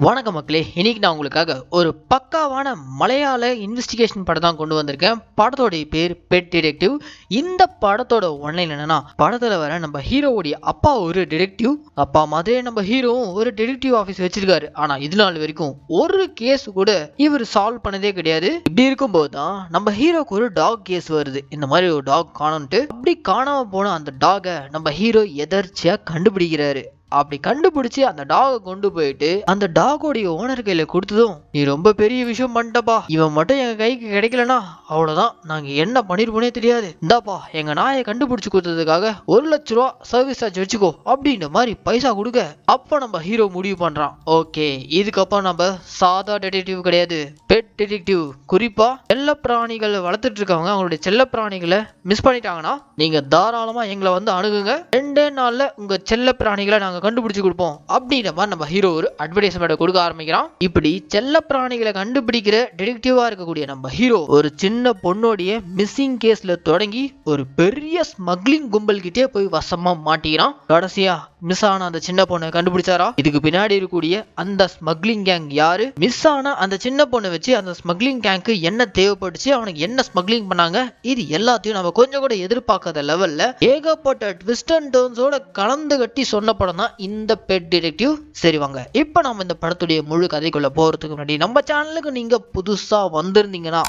வணக்கம் மக்களே, இன்னைக்கு நான் உங்களுக்காக ஒரு பக்காவான மலையாள இன்வெஸ்டிகேஷன் படம் தான் கொண்டு வந்திருக்கேன். படத்தோடைய பேர் பெட் டிடெக்டிவ். இந்த படத்தோட ஒன்லைன் என்னன்னா, படத்துல வர நம்ம ஹீரோவுடைய அப்பா ஒரு டிடெக்டிவ், அப்பா மாதிரியே நம்ம ஹீரோவும் ஒரு டிடெக்டிவ் ஆஃபீஸ் வச்சிருக்காரு. ஆனா இது நாள் வரைக்கும் ஒரு கேஸ் கூட இவர் சால்வ் பண்ணதே கிடையாது. இப்படி இருக்கும்போது தான் நம்ம ஹீரோக்கு ஒரு டாக் கேஸ் வருது. இந்த மாதிரி ஒரு டாக் காணோன்ட்டு. அப்படி காணாம போன அந்த டாகை நம்ம ஹீரோ எதர்ச்சியா கண்டுபிடிக்கிறாரு. அப்படி கண்டுபிடிச்சு அந்த டாகை கொண்டு போயிட்டு அந்த டாகோடைய ஓனர் கையில கொடுத்ததும், நீ ரொம்ப பெரிய விஷயம் பண்ணிட்டப்பா, இவன் மட்டும் எங்க கைக்கு கிடைக்கலனா அவ்வளவுதான், நாங்க என்ன பண்ணிருப்போனே தெரியாது, இந்தாப்பா எங்க நாயை கண்டுபிடிச்சு கொடுத்ததுக்காக 1,00,000 ரூபா சர்வீஸ் சார்ஜ் வச்சுக்கோ அப்படின்ற மாதிரி பைசா கொடுக்க. அப்ப நம்ம ஹீரோ முடிவு பண்றான், ஓகே இதுக்கப்புறம் நம்ம சாதா டிடெக்டிவ் கிடையாது, பெட் டிடெக்டிவ். குறிப்பா செல்ல பிராணிகள் வளர்த்துட்டு இருக்கவங்க அவங்களுடைய செல்ல பிராணிகளை மிஸ் பண்ணிட்டாங்கன்னா நீங்க தாராளமா எங்களை வந்து அணுகுங்க, 2 நாள்ல உங்க செல்ல பிராணிகளை நாங்க கண்டுபிடிச்சு கொடுப்போம் அப்படின்ற மாதிரி நம்ம ஹீரோ ஒரு அட்வர்டைஸ்மெண்ட் கொடுக்க ஆரம்பிக்கிறான். இப்படி செல்ல பிராணிகளை கண்டுபிடிக்கிற டிடெக்டிவா இருக்கக்கூடிய நம்ம ஹீரோ ஒரு சின்ன பொண்ணோடைய மிஸ்ஸிங் கேஸ்ல தொடங்கி ஒரு பெரிய ஸ்மக்லிங் கும்பல் கிட்டே போய் வசமா மாட்டிக்கிறான். கடைசியா மிஸ் ஆன அந்த சின்ன பொண்ணை கண்டுபிடிச்சாரா? இதுக்கு பின்னாடி இருக்கக்கூடிய அந்த ஸ்மக்லிங் கேங் யாரு, மிஸ் ஆன அந்த சின்ன பொண்ணை வச்சு அந்த ஸ்மக்லிங் கேங்க்கு என்ன தேவைப்பட்டுச்சு, அவனுக்கு என்ன ஸ்மக்லிங் பண்ணாங்க, இது எல்லாத்தையும் நம்ம கொஞ்சம் கூட எதிர்பார்க்காத லெவல்ல ஏகப்பட்ட ட்விஸ்ட் அண்ட் டர்ன்ஸோட கலந்து கட்டி சொன்ன படம் தான் இந்த பெட் டிடெக்டிவ். சரி வாங்க இப்ப நம்ம இந்த படத்துடைய முழு கதைக்குள்ள போறதுக்கு முன்னாடி நம்ம சேனலுக்கு நீங்க புதுசா வந்திருந்தீங்கன்னா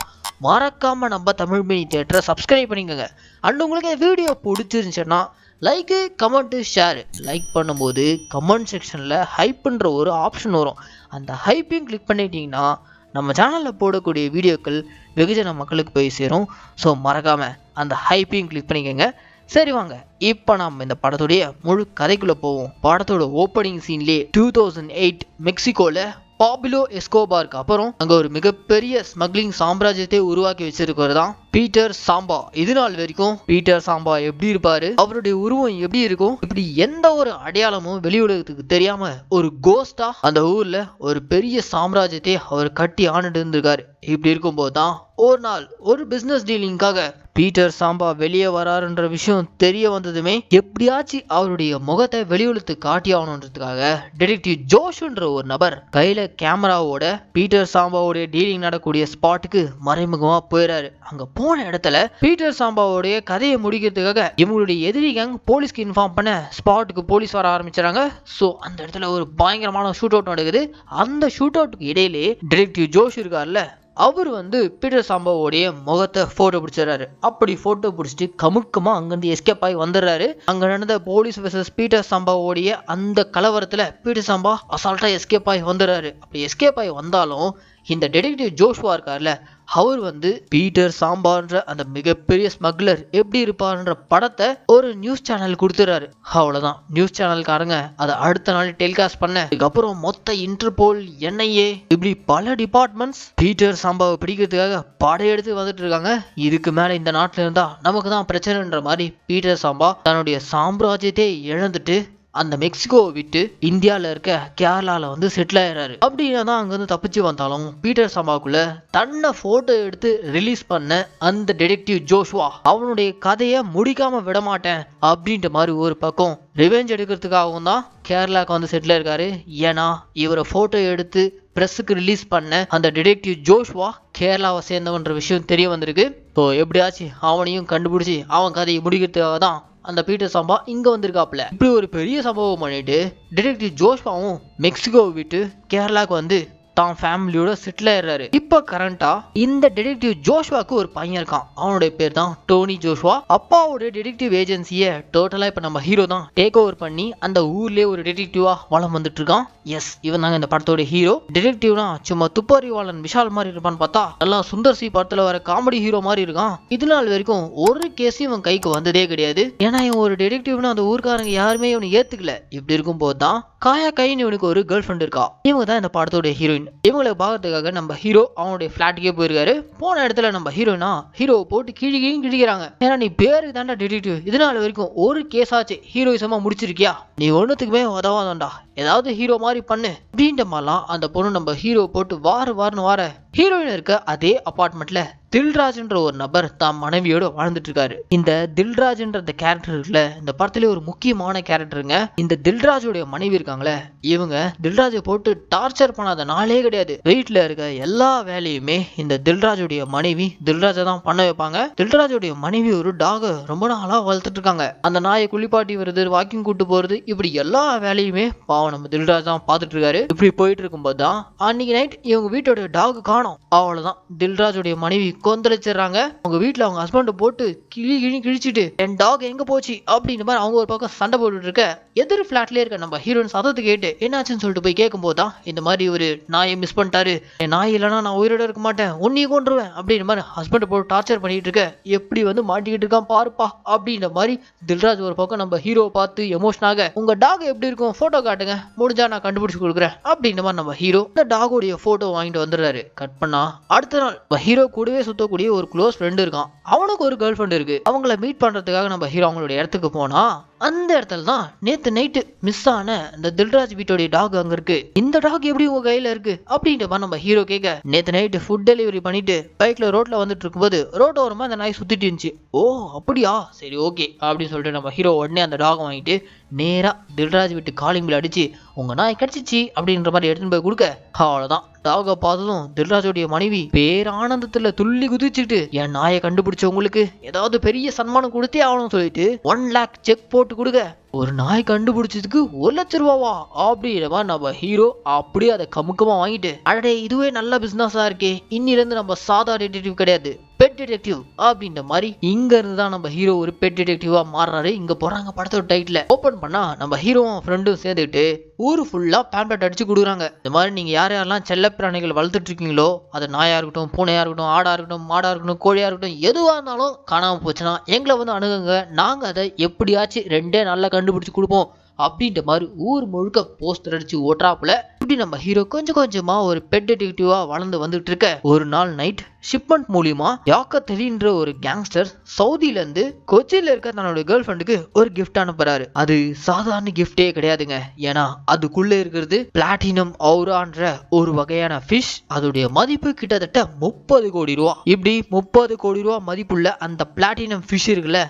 மறக்காம நம்ம தமிழ் மினி தியேட்டரை சப்ஸ்கிரைப் பண்ணிக்கோங்க. அண்ட் உங்களுக்கு இந்த வீடியோ பிடிச்சிருந்துச்சுன்னா லைக், கமெண்ட், ஷேர். லைக் பண்ணும்போது கமெண்ட் செக்ஷன்ல ஹைப்ன்ற ஒரு ஆப்ஷன் வரும். அந்த ஹைப்பையும் கிளிக் பண்ணிட்டீங்கன்னா நம்ம சேனலில் போடக்கூடிய வீடியோக்கள் வெகுஜன மக்களுக்கு போய் சேரும். ஸோ மறக்காம அந்த ஹைப்பையும் கிளிக் பண்ணிக்கோங்க. சரி வாங்க இப்போ நம்ம இந்த படத்துடைய முழு கதைக்குள்ள போவோம். படத்தோட ஓப்பனிங் சீன்லேயே 2008 மெக்சிகோல பாபிலோ எஸ்கோபாருக்கு அப்புறம் அங்க ஒரு மிகப்பெரிய ஸ்மக்லிங் சாம்ராஜ்யத்தை உருவாக்கி வச்சிருக்கிறது தான் பீட்டர் சாம்பா. இது நாள் வரைக்கும் பீட்டர் சாம்பா எப்படி இருப்பாரு, அவருடைய உருவம் எப்படி இருக்கும், இப்படி எந்த ஒரு அடையாளமும் வெளி உலகத்துக்கு தெரியாம ஒரு கோஸ்டா அந்த ஊர்ல ஒரு பெரிய சாம்ராஜ்யத்தை அவர் கட்டி ஆண்டுட்டு இருந்திருக்காரு. இப்படி இருக்கும்போது தான் ஒரு நாள் ஒரு பிசினஸ் டீலிங்காக பீட்டர் சாம்பா வெளியே வராருன்ற விஷயம் தெரிய வந்ததுமே எப்படியாச்சும் அவருடைய முகத்தை வெளியுலகத்துக்கு காட்டி ஆகணுன்றதுக்காக டிடெக்டிவ் ஜோஷ்ன்ற ஒரு நபர் கையில கேமராவோட பீட்டர் சாம்பாவோடைய டீலிங் நடக்கூடிய ஸ்பாட்டுக்கு மறைமுகமா போயிறாரு. அங்க போன இடத்துல பீட்டர் சாம்பாவோடைய கதையை முடிக்கிறதுக்காக இவங்களுடைய எதிரி கேங் போலீஸ்க்கு இன்ஃபார்ம் பண்ண ஸ்பாட்டுக்கு போலீஸ் வர ஆரம்பிச்சாங்க. சோ அந்த இடத்துல ஒரு பயங்கரமான ஷூட் அவுட் நடக்குது. அந்த ஷூட் அவுட்டுக்கு இடையிலே டிடெக்டிவ் ஜோஷ் இருக்கார்ல, அவர் வந்து பீட்டர் சாம்பாவோடைய முகத்தை போட்டோ பிடிச்சிடறாரு. அப்படி போட்டோ பிடிச்சிட்டு கமுக்கமா அங்கிருந்து எஸ்கேப் ஆகி வந்துடுறாரு. அங்க நடந்த போலீஸ் வெர்சஸ் பீட்டர் சாம்பாவோடைய அந்த கலவரத்துல பீட்டர் சாம்பா அசால்ட்டா எஸ்கேப் ஆகி வந்துடுறாரு. அப்படி எஸ்கேப் ஆகி வந்தாலும் இந்த டிடெக்டிவ் ஜோஷ்வா இருக்கார்ல, அவர் வந்து பீட்டர் சாம்பான்ற அந்த மிகப்பெரிய ஸ்மக்லர் எப்படி இருப்பார்ன்ற படத்தை ஒரு நியூஸ் சேனல் கொடுத்துறாரு. அவ்வளவுதான், நியூஸ் சேனல்காரங்க அதை அடுத்த நாள் டெலிகாஸ்ட் பண்ண. இதுக்கப்புறம் மொத்த இன்டர்போல், என்ஐஏ, இப்படி பல டிபார்ட்மெண்ட்ஸ் பீட்டர் சாம்பாவை பிடிக்கிறதுக்காக படையெடுத்து வந்துட்டு இருக்காங்க. இதுக்கு மேல இந்த நாட்டுல இருந்தா நமக்கு தான் பிரச்சனைன்ற மாதிரி பீட்டர் சாம்பா தன்னுடைய சாம்ராஜ்யத்தை இழந்துட்டு அந்த மெக்சிகோவை விட்டு இந்தியாவில் இருக்க கேரளாவில் வந்து செட்டில் ஆயிடுறாரு. அப்படின்னா தான் அங்கேருந்து தப்பிச்சு வந்தாலும் பீட்டர் சாம்பாக்குள்ள தன்னை போட்டோ எடுத்து ரிலீஸ் பண்ண அந்த டிடெக்டிவ் ஜோஷ்வா அவனுடைய கதையை முடிக்காம விட மாட்டேன் அப்படின்ற மாதிரி ஒரு பக்கம் ரிவெஞ்ச் எடுக்கிறதுக்காகவும் தான் கேரளாவுக்கு வந்து செட்டில் இருக்காரு. ஏன்னா இவரை போட்டோ எடுத்து பிரஸுக்கு ரிலீஸ் பண்ண அந்த டிடெக்டிவ் ஜோஷ்வா கேரளாவை சேர்ந்தவன்ற விஷயம் தெரிய வந்திருக்கு. ஸோ எப்படியாச்சும் அவனையும் கண்டுபிடிச்சி அவன் கதையை முடிக்கிறதுக்காக தான் அந்த பீட்டர் சாம்பா இங்க வந்திருக்காப்ல. இப்படி ஒரு பெரிய சம்பவம் பண்ணிட்டு டிடெக்டிவ் ஜோஷ்வாவும் மெக்சிகோவை விட்டு கேரளாவுக்கு வந்து தான் ஃபேமிலியோட செட்டில் ஆயிடுறாரு. இப்ப கரண்டா இந்த டிடெக்டிவ் ஜோஷ்வாக்கு ஒரு பையன் இருக்கான். அவனுடைய பேர் தான் டோனி ஜோஷ்வா. அப்பாவோட டிடெக்டிவ் ஏஜென்சியை டோட்டலா இப்ப நம்ம ஹீரோ தான் டேக் ஓவர் பண்ணி அந்த ஊர்லயே ஒரு டிடெக்டிவா வளம் வந்துட்டு இருக்கான். எஸ், இவன் தாங்க இந்த படத்தோட ஹீரோ. டிடெக்டிவ்னா சும்மா துப்பாரிவாளன் விஷால் மாதிரி இருப்பான்னு பார்த்தா நல்லா சுந்தர் சி படத்துல வர காமெடி ஹீரோ மாதிரி இருக்கான். இது நாள் வரைக்கும் ஒரு கேஸும் இவன் கைக்கு வந்ததே கிடையாது. ஏன்னா இவன் ஒரு டிடெக்டிவ்னா அந்த ஊர்க்காரங்க யாருமே இவனை ஏத்துக்கல. இப்படி இருக்கும் போதுதான் காயா கைன்னு இவனுக்கு ஒரு கேர்ள் ஃப்ரெண்ட் இருக்கா. இவங்க தான் இந்த படத்தோட ஹீரோயின். இவங்களை பார்க்கறதுக்காக நம்ம ஹீரோ அவனுடைய பிளாட்டுக்கே போயிருக்காரு. போன இடத்துல நம்ம ஹீரோயினா ஹீரோவை போட்டு கீழே கிழிக்கிறாங்க. ஏன்னா நீ பேருக்கு தாண்டா டிடெக்டிவ், இதனால வரைக்கும் ஒரு கேஸ் ஆச்சு ஹீரோயிசமா முடிச்சிருக்கியா, நீ ஒன்னுத்துக்குமே உதவாதான்டா, ஏதாவது ஹீரோ மாதிரி பண்ணு அப்படின்ற மாதிரிலாம் அந்த பொண்ணு நம்ம ஹீரோ போட்டு வாருன்னு வார. ஹீரோயின் இருக்க அதே அபார்ட்மெண்ட்ல தில்ராஜ்ன்ற ஒரு நபர் தான் மனைவியோட வாழ்ந்துட்டு இருக்காரு. இந்த தில்ராஜ்ன்ற இந்த கேரக்டர் இருக்குல்ல, இந்த படத்துல ஒரு முக்கியமான கேரக்டருங்க. இந்த தில்ராஜோடைய மனைவி இருக்காங்களே, இவங்க தில்ராஜை போட்டு டார்ச்சர் பண்ணாத நாளே கிடையாது. வீட்டுல இருக்க எல்லா வேலையுமே இந்த தில்ராஜோடைய மனைவி தில்ராஜை தான் பண்ண வைப்பாங்க. தில்ராஜோடைய மனைவி ஒரு டாக ரொம்ப நாளா வளர்த்துட்டு இருக்காங்க. அந்த நாயை குளிப்பாட்டி வருது, வாக்கிங் கூட்டு போறது, இப்படி எல்லா வேலையுமே பாவம் நம்ம தில்ராஜ் தான் பாத்துட்டு இருக்காரு. இப்படி போயிட்டு இருக்கும்போது தான் அன்னைக்கு நைட் இவங்க வீட்டோட டாக் காணோம். அவ்வளவுதான், தில்ராஜோடைய மனைவி கொந்தளிச்சிடறாங்க. அவங்க வீட்டுல அவங்க ஹஸ்பண்ட போட்டு கிழிச்சிட்டு என் டாக் எங்க போச்சு அப்படின்னு மாதிரி அவங்க ஒரு பக்கம் சண்டை போட்டுட்டு இருக்க, எதிர் பிளாட்லயே இருக்க நம்ம ஹீரோயின் சத்தத்தை கேட்டு என்னாச்சுன்னு சொல்லிட்டு போய் கேட்கும் போதுதான் இந்த மாதிரி ஒரு நாயை மிஸ் பண்ணிட்டாரு, என் நாய் இல்லைன்னா நான் உயிரோட இருக்க மாட்டேன், உன்னையும் கொண்டுருவேன் அப்படின்னு மாதிரி ஹஸ்பண்ட போட்டு டார்ச்சர் பண்ணிட்டு இருக்க, எப்படி வந்து மாட்டிக்கிட்டு இருக்கான் பாருப்பா அப்படின்ற மாதிரி தில்ராஜ் ஒரு பக்கம் நம்ம ஹீரோவை பார்த்து எமோஷனாக, உங்க டாக் எப்படி இருக்கும் போட்டோ காட்டுங்க, முடிஞ்சா நான் கண்டுபிடிச்சு கொடுக்குறேன் அப்படின்ற மாதிரி நம்ம ஹீரோ இந்த டாகோடைய போட்டோ வாங்கிட்டு வந்துடுறாரு. கட் பண்ணா அடுத்த நாள் நம்ம ஹீரோ கூடவே சுத்தக்கூடிய ஒரு க்ளோஸ் ஃப்ரெண்ட் இருக்கான். அவனுக்கு ஒரு கேர்ள் ஃப்ரெண்ட் இருக்கு. அவங்கள மீட் பண்றதுக்காக நம்ம ஹீரோ அவங்களுடைய இடத்துக்கு போனா அந்த இடத்துல தான் நேத்து நைட்டு மிஸ் ஆன இந்த தில்ராஜ் வீட்டோடைய டாக் அங்க இருக்கு. இந்த டாக் எப்படி உங்க கையில இருக்கு அப்படின்ற மாதிரி நம்ம ஹீரோ கேட்க, நேத்து நைட்டு ஃபுட் டெலிவரி பண்ணிட்டு பைக்ல ரோட்ல வந்துட்டு இருக்கும்போது ரோட் ஓரமா அந்த நாய் சுத்திட்டு இருந்துச்சு. ஓ அப்படியா, சரி ஓகே அப்படின்னு சொல்லிட்டு நம்ம ஹீரோ உடனே அந்த டாக் வாங்கிட்டு நேரா தில்ராஜ் வீட்டு காலிங் பில் அடிச்சு உங்க நாய் கிடைச்சிச்சு அப்படின்ற மாதிரி எடுத்துன்னு போய் கொடுக்க, அவ்வளவுதான் டாக பார்த்ததும் தில்ராஜோடைய மனைவி பேரானந்தத்துல துள்ளி குதிச்சுட்டு, என் நாயை கண்டுபிடிச்சவங்களுக்கு ஏதாவது பெரிய சன்மானம் கொடுத்தே ஆகணும்னு சொல்லிட்டு 1 lakh செக் போட்டு கொடுக்க, ஒரு நாய் கண்டுபிடிச்சதுக்கு 1 லட்சம் ரூபாவா அப்படின்ற மாதிரி நம்ம ஹீரோ அப்படியே அதை கமுக்கமா வாங்கிட்டு, அடடே இதுவே நல்ல பிசினஸா இருக்கே, இன்னிலிருந்து நம்ம சாதா டிடெக்டிவ் கிடையாது பெட் டிடெக்டிவ் அப்படின்ற மாதிரி இங்க இருந்து தான் நம்ம ஹீரோ ஒரு பெட் டிடெக்டிவா மாறுறாரு. இங்க போறாங்க படத்தோட டைட்டில் ஓபன் பண்ணா நம்ம ஹீரோவும் ஃப்ரெண்டும் சேர்ந்துட்டு ஊரு ஃபுல்லா பேம்ப்ளெட் அடிச்சு கொடுக்குறாங்க. இந்த மாதிரி நீங்க யாரெல்லாம் செல்ல பிராணிகள் வளர்த்துட்டு இருக்கீங்களோ, அது நாயா இருக்கட்டும், பூனையா இருக்கட்டும், ஆடா இருக்கட்டும், மாடா இருக்கட்டும், கோழியா இருக்கட்டும், எதுவா இருந்தாலும் காணாம போச்சுன்னா எங்களை வந்து அணுகுங்க, நாங்க அதை எப்படியாச்சும் 2 நாள்ல கண்டுபிடிச்சு கொடுப்போம் அப்படின்ற மாதிரி ஊர் முழுக்க போஸ்டர் அடிச்சு ஓட்டுறாப்புல. இப்படி நம்ம ஹீரோ கொஞ்சம் கொஞ்சமா ஒரு பெட் டிடெக்டிவா வளர்ந்து வந்துட்டு இருக்க, ஒரு நாள் நைட் ஷிப்மெண்ட் மூலியமா யாக்கத் அலின்ற ஒரு கேங்ஸ்டர் சவுதியில இருந்து கொச்சியில இருக்க தன்னோட கேர்ள் ஃப்ரெண்டுக்கு ஒரு கிஃப்ட் அனுப்புறாரு. அது சாதாரண கிஃப்டே கிடையாதுங்க, ஏன்னா அதுக்குள்ள இருக்கிறது பிளாட்டினம் ஔரான்ற ஒரு வகையான ஃபிஷ். அதோடைய மதிப்பு கிட்டத்தட்ட 30 கோடி ரூபா. இப்படி 30 கோடி ரூபா மதிப்புள்ள அந்த பிளாட்டினம் ஃபிஷ் இருக்குல்ல,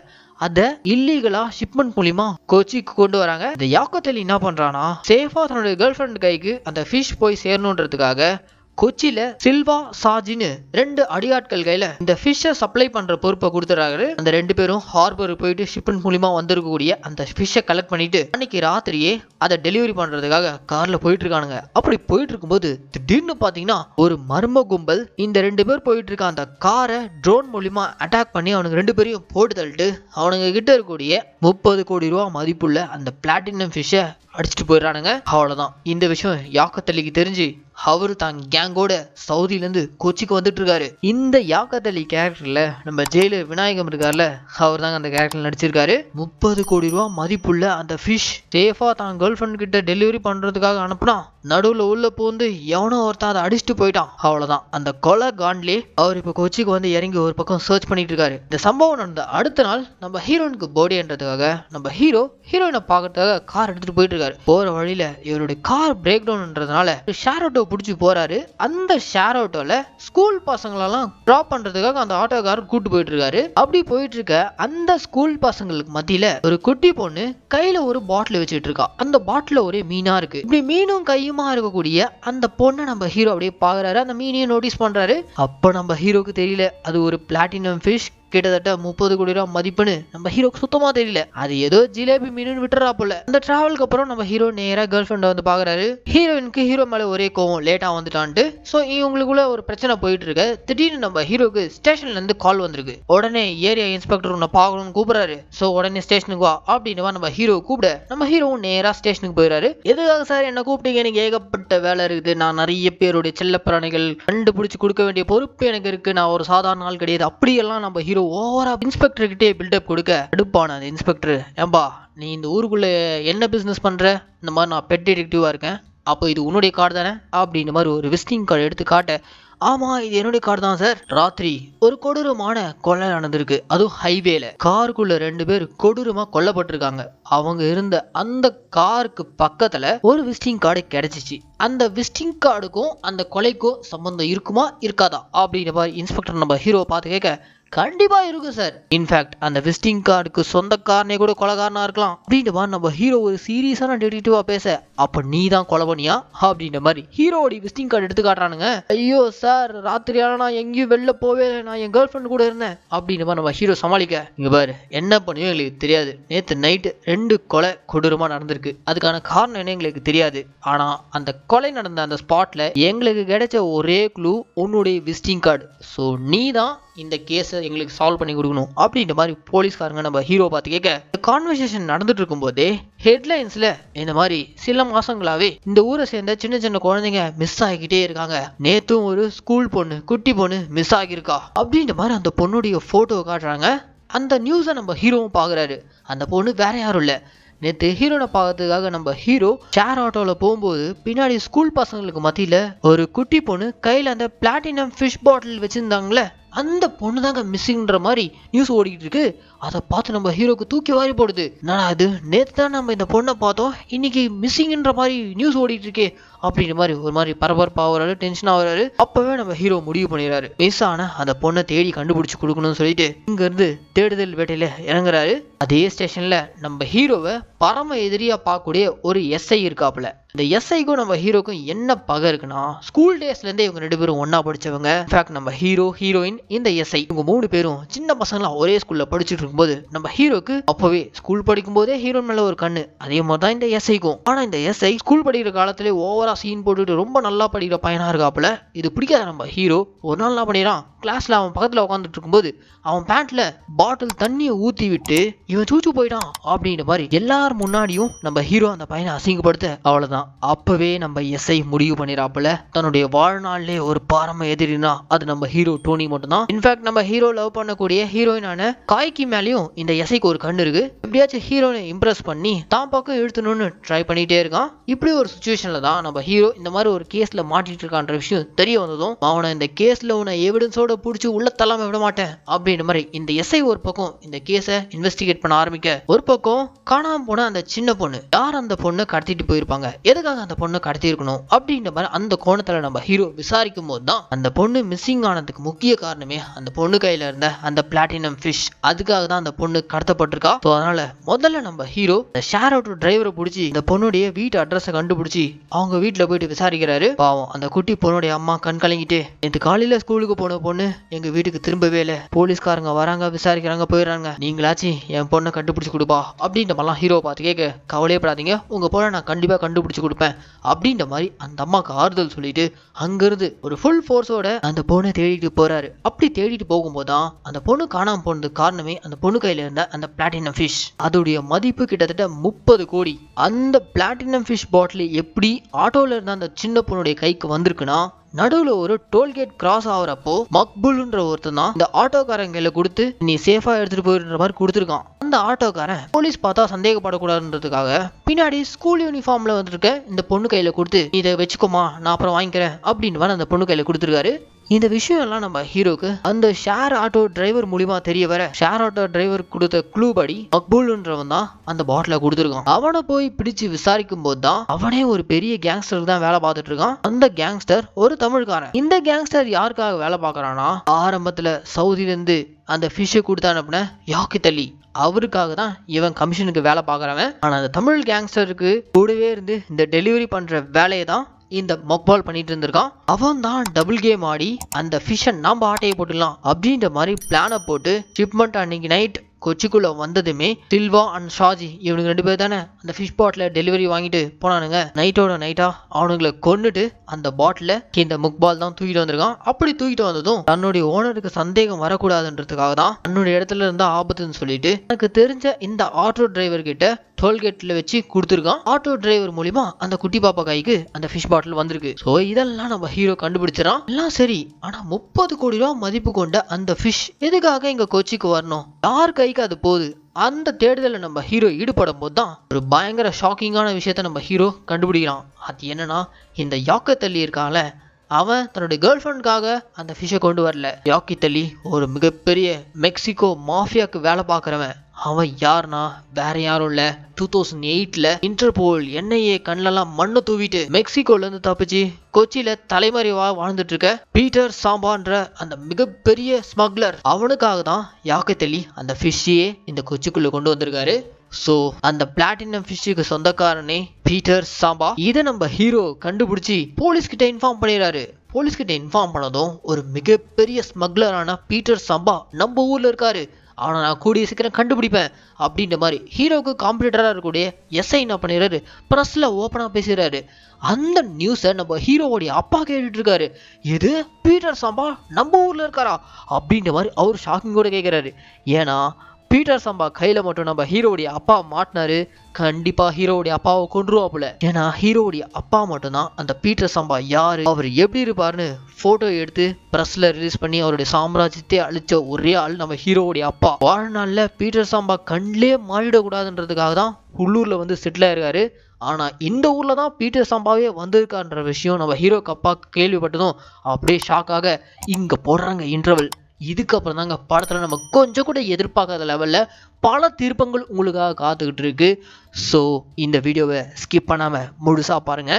அத இல்லீகலா ஷிப்மெண்ட் மூலியமா கொச்சிக்கு கொண்டு வராங்க. இந்த யாக்கத் அலி என்ன பண்றானா, சேஃபா தன்னுடைய கேர்ள் ஃப்ரெண்ட் கைக்கு அந்த ஃபிஷ் போய் சேரணுன்றதுக்காக கொச்சியில சில்வா சாஜின்னு 2 அடியாட்கள் கையில இந்த ஃபிஷ்ஷை சப்ளை பண்ற பொறுப்பை கொடுத்துறாரு. அந்த 2 பேரும் ஹார்பருக்கு போயிட்டு ஷிப்மெண்ட் மூலியமா வந்திருக்கக்கூடிய அந்த ஃபிஷ்ஷை கலெக்ட் பண்ணிட்டு அன்னைக்கு ராத்திரியே அதை டெலிவரி பண்றதுக்காக கார்ல போயிட்டு இருக்கானுங்க. அப்படி போயிட்டு இருக்கும்போது திடீர்னு பாத்தீங்கன்னா ஒரு மர்ம கும்பல் இந்த 2 பேர் போயிட்டு இருக்க அந்த காரை ட்ரோன் மூலியமா அட்டாக் பண்ணி அவனுக்கு 2 பேரையும் போட்டு தள்ளிட்டு அவனுங்க கிட்ட இருக்கக்கூடிய 30 கோடி ரூபா மதிப்புள்ள அந்த பிளாட்டினம் ஃபிஷ்ஷை அடிச்சுட்டு போயிடறானுங்க. அவ்வளவுதான், இந்த விஷயம் யாக்கத் அலிக்கு தெரிஞ்சு அவரு தான் கேங்கோட சவுதியில இருந்து கொச்சிக்கு வந்துட்டு இருக்காரு. இந்த யாக்கத் அலி கேரக்டர்ல நம்ம ஜெயிலர் விநாயகம் இருக்காருல, அவர் தாங்க அந்த கேரக்டர் நடிச்சிருக்காரு. 30 கோடி ரூபா மதிப்புள்ள அந்த ஃபிஷ் சேஃபா தான் கேர்ள் ஃப்ரெண்ட் கிட்ட டெலிவரி பண்றதுக்காக அனுப்புனா நடுவுல உள்ள பூந்து எவனோ ஒருத்தன் அதை அடிச்சுட்டு போயிட்டான். அவ்வளவுதான், அந்த கொலை காண்ட்லே அவர் இப்ப கொச்சிக்கு வந்து இறங்கி ஒரு பக்கம் சர்ச் பண்ணிட்டு இருக்காரு. இந்த சம்பவம் நடந்த அடுத்த நாள் நம்ம ஹீரோயினுக்கு பர்த்டேன்றதுக்காக நம்ம ஹீரோயினை பாக்கிறதுக்காக கார் எடுத்துட்டு போயிட்டு இருக்காரு. போற வழியில இவருடைய கார் பிரேக் டவுன்ன்றதுனால ஷேர் ஆட்டோ பிடிச்சி போறாரு. அந்த ஷேர் ஆட்டோல ஸ்கூல் பசங்களெல்லாம் டிராப் பண்றதுக்காக அந்த ஆட்டோக்காரர் கூட்டு போயிட்டு இருக்காரு. அப்படி போயிட்டு இருக்க அந்த ஸ்கூல் பசங்களுக்கு மத்தியில ஒரு குட்டி பொண்ணு கையில ஒரு பாட்டில் வச்சுட்டு இருக்கா. அந்த பாட்டில ஒரே மீனா இருக்கு. இப்படி மீனும் கையுமா இருக்கக்கூடிய அந்த பொண்ணை நம்ம ஹீரோ அப்படியே பாக்குறாரு. அந்த மீனையும் நோட்டீஸ் பண்றாரு. அப்ப நம்ம ஹீரோக்கு தெரியல அது ஒரு பிளாட்டினம் ஃபிஷ், கிட்டத்தட்ட 30 கோடி ரூபா மதிப்புன்னு நம்ம ஹீரோக்கு சுத்தமா தெரியல. அது ஏதோ ஜிலேபி மீன் விட்டுறா போல. அந்த டிராவலுக்கு அப்புறம் நம்ம ஹீரோ நேரா கேர்ள் ஃப்ரெண்ட் வந்து பாக்குறாரு. ஹீரோயினுக்கு ஹீரோ மேல ஒரே கோவம், லேட்டா வந்துட்டான்ட்டு. சோ இவங்களுக்குள்ள ஒரு பிரச்சனை போயிட்டு இருக்கு. திடீர்னு நம்ம ஹீரோக்கு ஸ்டேஷன்ல இருந்து கால் வந்திருக்கு. உடனே ஏரியா இன்ஸ்பெக்டர் உன்னை பாக்கணும்னு கூப்பிடுறாரு. சோ உடனே ஸ்டேஷனுக்கு வா அப்படின்னு நம்ம ஹீரோ கூப்பிட நம்ம ஹீரோவும் நேரா ஸ்டேஷனுக்கு போயிடாரு. எதுக்காக சார் என்ன கூப்பிட்டீங்க, எனக்கு ஏகப்பட்ட வேலை இருக்குது, நான் நிறைய பேருடைய செல்ல பிராணிகள் கண்டுபிடிச்சு கொடுக்க வேண்டிய பொறுப்பு எனக்கு இருக்கு, நான் ஒரு சாதாரண ஆள் கிடையாது அப்படியெல்லாம் நம்ம ஹீரோ ஓவரா இன்ஸ்பெக்டர் கிட்டே பில்டப் கொடுக்க அடுப்பான அந்த இன்ஸ்பெக்டர், ஏம்பா நீ இந்த ஊருக்குள்ள என்ன பிசினஸ் பண்ற, இந்த மாதிரி நான் பெட் டிடெக்டிவா இருக்கேன், அப்போ இது உன்னுடைய கார்டு தானே அப்படின்ற மாதிரி ஒரு விசிட்டிங் கார்டு எடுத்து காட்ட, ஆமா இது என்னுடைய கார் தான் சார். ராத்திரி ஒரு கொடூரமான கொலை நடந்திருக்கு, அதுவும் ஹைவேல. காருக்குள்ள 2 பேர் கொடூரமா கொல்லப்பட்டிருக்காங்க. அவங்க இருந்த அந்த காருக்கு பக்கத்துல ஒரு விசிட்டிங் கார்டு கிடைச்சிச்சு. அந்த விசிட்டிங் கார்டுக்கும் அந்த கொலைக்கும் சம்பந்தம் இருக்குமா இருக்காதா அப்படின்ற மாதிரி இன்ஸ்பெக்டர் நம்ம ஹீரோவை பார்த்து கேட்க, கண்டிப்பா இருக்கு சார். இன்ஃபேக்ட் அந்த விசிட்டிங் கார்டுக்கு சொந்தக்காரனே கூட கொலைகாரனா இருக்கலாம் அப்படின்ற மாதிரி நம்ம ஹீரோ ஒரு சீரியஸான டிடெக்டிவா பேச, அப்ப நீ தான் கொலை பண்ணியா அப்படின்ற மாதிரி ஹீரோவோட விசிட்டிங் கார்டு எடுத்து காட்டுறானுங்க. ஐயோ சார், ராத்திரியால நான் எங்கேயும் வெளில போவே, நான் என் கேர்ள் ஃப்ரெண்ட் கூட இருந்தேன் அப்படின்ற மாதிரி நம்ம ஹீரோ சமாளிக்க, இங்க பாரு என்ன பண்ணியோ எங்களுக்கு தெரியாது, நேத்து நைட்டு 2 கொலை கொடூரமா நடந்திருக்கு, அதுக்கான காரணம் என்ன எங்களுக்கு தெரியாது, ஆனா அந்த கொலை நடந்த அந்த ஸ்பாட்ல எங்களுக்கு கிடைச்ச ஒரே க்ளூ உன்னுடைய விசிட்டிங் கார்டு. ஸோ நீ தான் இந்த கேஸை எங்களுக்கு சால்வ் பண்ணி கொடுக்கணும் அப்படின்ற மாதிரி போலீஸ்காரங்க நம்ம ஹீரோ பார்த்து கேட்க, இந்த கான்வர்சேஷன் நடந்துட்டு இருக்கும் போதே ஹெட்லைன்ஸ்ல இந்த மாதிரி சில மாசங்களாவே இந்த ஊரை சேர்ந்த சின்ன சின்ன குழந்தைங்க மிஸ் ஆகிக்கிட்டே இருக்காங்க, நேத்தும் ஒரு ஸ்கூல் பொண்ணு, குட்டி பொண்ணு மிஸ் ஆகியிருக்கா அப்படின்ற மாதிரி அந்த பொண்ணுடைய போட்டோ காட்டுறாங்க. அந்த நியூஸை நம்ம ஹீரோவும் பாக்குறாரு. அந்த பொண்ணு வேற யாரும் இல்ல, நேற்று ஹீரோனை பார்க்கறதுக்காக நம்ம ஹீரோ ஷேர் ஆட்டோவில் போகும்போது பின்னாடி ஸ்கூல் பசங்களுக்கு மத்தியில் ஒரு குட்டி பொண்ணு கையில் அந்த பிளாட்டினம் ஃபிஷ் பாட்டில் வச்சுருந்தாங்களே, அந்த பொண்ணு தாங்க மிஸ்ஸிங்ன்ற மாதிரி நியூஸ் ஓடிக்கிட்டு இருக்கு. அதை பார்த்து நம்ம ஹீரோக்கு தூக்கி வாரி போடுது. என்னடா இது, நேற்று தான் நம்ம இந்த பொண்ணை பார்த்தோம், இன்னைக்கு மிஸ்ஸிங்ன்ற மாதிரி நியூஸ் ஓடிட்டு இருக்கே அப்படின்ற மாதிரி ஒரு மாதிரி பரபரப்பாகிறாரு, டென்ஷன் ஆகுறாரு. அப்பவே நம்ம ஹீரோ முடிவு பண்ணிடுறாரு, மிஸ் ஆன அந்த பொண்ணை தேடி கண்டுபிடிச்சு கொடுக்கணும்னு சொல்லிட்டு இங்க இருந்து தேடுதல் வேட்டையில இறங்குறாரு. அதே ஸ்டேஷன்ல நம்ம ஹீரோவை பரம எதிரியா பார்க்கக்கூடிய ஒரு எஸ்ஐ இருக்காப்புல. இந்த எஸ்ஐக்கும் நம்ம ஹீரோக்கும் என்ன பகை இருக்குன்னா, ஸ்கூல் டேஸ்ல இருந்தே இவங்க 2 பேரும் ஒன்னா படிச்சவங்க. இன்ஃபேக்ட் நம்ம ஹீரோ, ஹீரோயின், இந்த எஸ்ஐ இவங்க 3 பேரும் சின்ன பசங்களா ஒரே ஸ்கூல்ல படிச்சுட்டு இருக்கும்போது நம்ம ஹீரோக்கு அப்பவே ஸ்கூல் படிக்கும் போதே ஹீரோயின் மேல ஒரு கண்ணு. அதே மாதிரி தான் இந்த எஸ்ஐக்கும். ஆனா இந்த எஸ்ஐ ஸ்கூல் படிக்கிற காலத்திலே ஓவரா சீன் போட்டுட்டு ரொம்ப நல்லா படிக்கிற பையனா இருக்காப்புல. இது பிடிக்காத நம்ம ஹீரோ ஒரு நாள் என்ன பண்ணிடுறான், கிளாஸ்ல அவன் பக்கத்துல உட்காந்துட்டு இருக்கும்போது அவன் பேண்ட்ல பாட்டில் தண்ணியை ஊத்தி விட்டு இவன் சூச்சு போயிட்டான் அப்படின்ற மாதிரி எல்லாரும் முன்னாடியும் நம்ம ஹீரோ அந்த பையனை அசிங்கப்படுத்த, அவ்வளவுதான். அப்பவே நம்ம எஸ்ஐ முடிவு பண்ணிடாப்புல தன்னுடைய வாழ்நாள்லே ஒரு பாரம எதிரினா அது நம்ம ஹீரோ டோனி மட்டும் தான். இன்ஃபேக்ட் நம்ம ஹீரோ லவ் பண்ணக்கூடிய ஹீரோயினான காய்க்கு மேலேயும் இந்த எஸ்ஐக்கு ஒரு கண்ணு இருக்கு. எப்படியாச்சும் ஹீரோனை இம்ப்ரெஸ் பண்ணி தான் பக்கம் இழுத்தணும்னு ட்ரை பண்ணிட்டே இருக்கான். இப்படி ஒரு சுச்சுவேஷன்ல தான் நம்ம ஹீரோ இந்த மாதிரி ஒரு கேஸ்ல மாட்டிட்டு இருக்கான்ற விஷயம் தெரிய வந்ததும், அவனை இந்த கேஸ்ல உன்னை எவிடன்ஸோட புடிச்சு உள்ள தள்ளாம விட மாட்டேன் அப்படின்ற மாதிரி இந்த எஸ்ஐ ஒரு பக்கம் இந்த கேஸை இன்வெஸ்டிகேட் பண்ண ஆரம்பிக்க, ஒரு பக்கம் காணாம போன அந்த சின்ன பொண்ணு, யார் அந்த பொண்ணை கடத்திட்டு போயிருப்பாங்க, எதுக்காக அந்த பொண்ணை கடத்தி இருக்கணும் அப்படின்ற மாதிரி அந்த கோணத்துல நம்ம ஹீரோ விசாரிக்கும் போது தான் அந்த பொண்ணு மிஸ்ஸிங் ஆனதுக்கு முக்கிய காரணமே அந்த பொண்ணு கையில இருந்த அந்த பிளாட்டினம் ஃபிஷ். அதுக்காக தான் அந்த பொண்ணு கடத்தப்பட்டிருக்கா. அதனால முதல்ல நம்ம ஹீரோ ஷேர் ஆட்டோ டிரைவரை பிடிச்சி இந்த பொண்ணுடைய வீட்டு அட்ரஸை கண்டுபிடிச்சி அவங்க வீட்டுல போயிட்டு விசாரிக்கிறாரு. பாவம் அந்த குட்டி பொண்ணுடைய அம்மா கண் கலங்கிட்டு, நேற்று காலையில ஸ்கூலுக்கு போன பொண்ணு எங்க வீட்டுக்கு திரும்பவே இல்லை, போலீஸ்காரங்க வராங்க, விசாரிக்கிறாங்க, போயிடுறாங்க, நீங்களாச்சும் என் பொண்ணை கண்டுபிடிச்சு கொடுப்பா அப்படின்ற மாதிரிலாம் ஹீரோ பார்த்து கேட்க, கவலையப்படாதீங்க, உங்க பொண்ணை நான் கண்டிப்பா கண்டுபிடிச்சு கொடுப்பேன் அப்படின்ற மாதிரி அந்த அம்மாக்கு ஆறுதல் சொல்லிட்டு அங்கிருந்து ஒரு ஃபுல் ஃபோர்ஸோட அந்த பொண்ணை தேடிட்டு போறாரு. அப்படி தேடிட்டு போகும்போதுதான் அந்த பொண்ணு காணாம போனதுக்கு காரணமே அந்த பொண்ணு கையில இருந்த அந்த பிளாட்டினம் ஃபிஷ். அதோடைய மதிப்பு கிட்டத்தட்ட 30 கோடி. அந்த பிளாட்டினம் ஃபிஷ் பாட்டில் எப்படி ஆட்டோல இருந்த அந்த சின்ன பொண்ணுடைய கைக்கு வந்திருக்குன்னா, நடுவுல ஒரு டோல்கேட் கிராஸ் ஆகுறப்போ மக்புல்ன்ற ஒருத்தன் தான் இந்த ஆட்டோக்காரங்களை கொடுத்து நீ சேஃபா எடுத்துட்டு போயிடுற மாதிரி கொடுத்துருக்கான். அந்த ஆட்டோக்காரன் போலீஸ் பார்த்தா சந்தேகப்படக்கூடாதுன்றதுக்காக பின்னாடி ஸ்கூல் யூனிஃபார்ம்ல வந்துருக்க இந்த பொண்ணு கையில கொடுத்து இதை வச்சுக்கோமா நான் அப்புறம் வாங்கிக்கிறேன் அப்படின்னு அந்த பொண்ணு கையில கொடுத்துருக்காரு. இந்த விஷயம் எல்லாம் நம்ம ஹீரோக்கு அந்த ஷேர் ஆட்டோ டிரைவர் மூலியமா தெரிய வர, ஷேர் ஆட்டோ டிரைவர் கொடுத்த க்ளூ படி மக்பூல்ன்றவன் தான் அந்த பாட்டில கொடுத்துருக்கான். அவனை போய் பிடிச்சு விசாரிக்கும் போது தான் அவனே ஒரு பெரிய கேங்ஸ்டர் தான் வேலை பார்த்துட்டு இருக்கான். அந்த கேங்ஸ்டர் ஒரு தமிழ்காரன். இந்த கேங்ஸ்டர் யாருக்காக வேலை பார்க்கறானா, ஆரம்பத்துல சவுதில இருந்து அந்த ஃபிஷ்ஷை கொடுத்து அனுப்புன யாக்கித் அலி அவருக்காக தான் இவன் கமிஷனுக்கு வேலை பார்க்கறவன். ஆனா அந்த தமிழ் கேங்ஸ்டருக்கு கூடவே இருந்து இந்த டெலிவரி பண்ற வேலையை தான் இந்த மக்பால் பண்ணிட்டு இருந்திருக்கான். அவன் தான் டபுள் கேம் ஆடி அந்த ஃபிஷ்ஷை நாம ஆட்டையை போட்டுடலாம் அப்படின்ற மாதிரி பிளானை போட்டு ஷிப்மெண்ட் அன்னைக்கு நைட் கொச்சிக்குள்ள வந்ததுமே சில்வா அண்ட் ஷாஜி இவனுக்கு 2 பேர் தானே அந்த ஃபிஷ் பாட்டில டெலிவரி வாங்கிட்டு போனானுங்க. நைட்டோட நைட்டா அவனுங்களை கொன்னுட்டு அந்த பாட்டில இந்த முக்பால் தான் தூக்கிட்டு வந்திருக்கான். அப்படி தூக்கிட்டு வந்ததும் தன்னுடைய ஓனருக்கு சந்தேகம் வரக்கூடாதுன்றதுக்காக தான் தன்னுடைய இடத்துல இருந்த ஆபத்துன்னு சொல்லிட்டு எனக்கு தெரிஞ்ச இந்த ஆட்டோ டிரைவர் கிட்ட டோல்கேட்ல வச்சு கொடுத்துருக்கான். ஆட்டோ டிரைவர் மூலியமா அந்த குட்டி பாப்பா கைக்கு அந்த ஃபிஷ் பாட்டில் வந்திருக்கு. ஸோ இதெல்லாம் நம்ம ஹீரோ கண்டுபிடிச்சிடறான். எல்லாம் சரி, ஆனா 30 கோடி ரூபா மதிப்பு கொண்ட அந்த ஃபிஷ் எதுக்காக இங்க கொச்சிக்கு வரணும், யார் கைக்கு அது போகுது அந்த தேடுதல நம்ம ஹீரோ ஈடுபடும் போது தான் ஒரு பயங்கர ஷாக்கிங்கான விஷயத்த நம்ம ஹீரோ கண்டுபிடிக்கிறான். அது என்னன்னா, இந்த யாக்கத்தள்ளி இருக்கால, அவன் தன்னுடைய கேர்ள் ஃப்ரெண்டுக்காக அந்த ஃபிஷ்ஷை கொண்டு வரல. யாக்கித்தள்ளி ஒரு மிகப்பெரிய மெக்சிகோ மாஃபியாவுக்கு வேலை பார்க்குறவன். அவன் யாருன்னா வேற யாரும் இல்ல, 2008 இன்டர்போல் NIA கண்ணெல்லாம் மண்ணை தூவிட்டு மெக்சிகோல இருந்து தப்பிச்சு கொச்சியில தலைமறைவா வாழ்ந்துட்டு இருக்க பீட்டர் சாம்பான்ற அந்த மிகப்பெரிய ஸ்மக்லர். அவனுக்காக தான் யாக்கத்தள்ளி அந்த ஃபிஷ்ஷையே இந்த கொச்சிக்குள்ள கொண்டு வந்திருக்காரு. சோ அந்த பிளாட்டினம் ஃபிஷ்ஷுக்கு சொந்தக்காரனே பீட்டர் சாம்பா. இதை நம்ம ஹீரோ கண்டுபிடிச்சி போலீஸ் கிட்ட இன்ஃபார்ம் பண்ணிடுறாரு. போலீஸ் கிட்ட இன்ஃபார்ம் பண்ணதும் ஒரு மிகப்பெரிய ஸ்மக்லரான பீட்டர் சாம்பா நம்ம ஊர்ல இருக்காரு, அவனை நான் கூடிய சீக்கிரம் கண்டுபிடிப்பேன் அப்படின்ற மாதிரி ஹீரோவுக்கு காம்படிட்டராக இருக்கக்கூடிய SI என்ன பண்ணிடுறாரு, ப்ரெஸ்ல ஓப்பனாக பேசுகிறாரு. அந்த நியூஸை நம்ம ஹீரோவோடைய அப்பா கேட்டுட்டு இருக்காரு. எது, பீட்டர் சாம்பா நம்ம ஊர்ல இருக்காரா அப்படின்ற மாதிரி அவர் ஷாக்கிங்கோட கேட்குறாரு. ஏன்னா பீட்டர் சாம்பா கையில மட்டும் நம்ம ஹீரோவுடைய அப்பா மாட்டினாரு, கண்டிப்பா ஹீரோவுடைய அப்பாவை கொன்றுவாப்புல. ஏன்னா ஹீரோவுடைய அப்பா மட்டும்தான் அந்த பீட்டர் சாம்பா யாரு, அவர் எப்படி இருப்பாருன்னு போட்டோ எடுத்து பிரஸ்ல ரிலீஸ் பண்ணி அவருடைய சாம்ராஜ்யத்தை அழிச்ச ஒரே ஆள் நம்ம ஹீரோவுடைய அப்பா. வாழ்நாள்ல பீட்டர் சாம்பா கண்ணிலே மாறிடக்கூடாதுன்றதுக்காக தான் உள்ளூர்ல வந்து செட்டில் ஆயிருக்காரு. ஆனா இந்த ஊர்ல தான் பீட்டர் சாம்பாவே வந்திருக்கான்ற விஷயம் நம்ம ஹீரோக்கு அப்பா கேள்விப்பட்டதும் அப்படியே ஷாக்காக இங்க போடுறாங்க இன்டர்வல். இதுக்கப்புறம் தாங்க படத்துல நம்ம கொஞ்சம் கூட எதிர்பார்க்காத லெவல்ல பல திருப்பங்கள் உங்களுக்காக காத்துக்கிட்டு இருக்கு. ஸோ இந்த வீடியோவை ஸ்கிப் பண்ணாம முழுசா பாருங்க.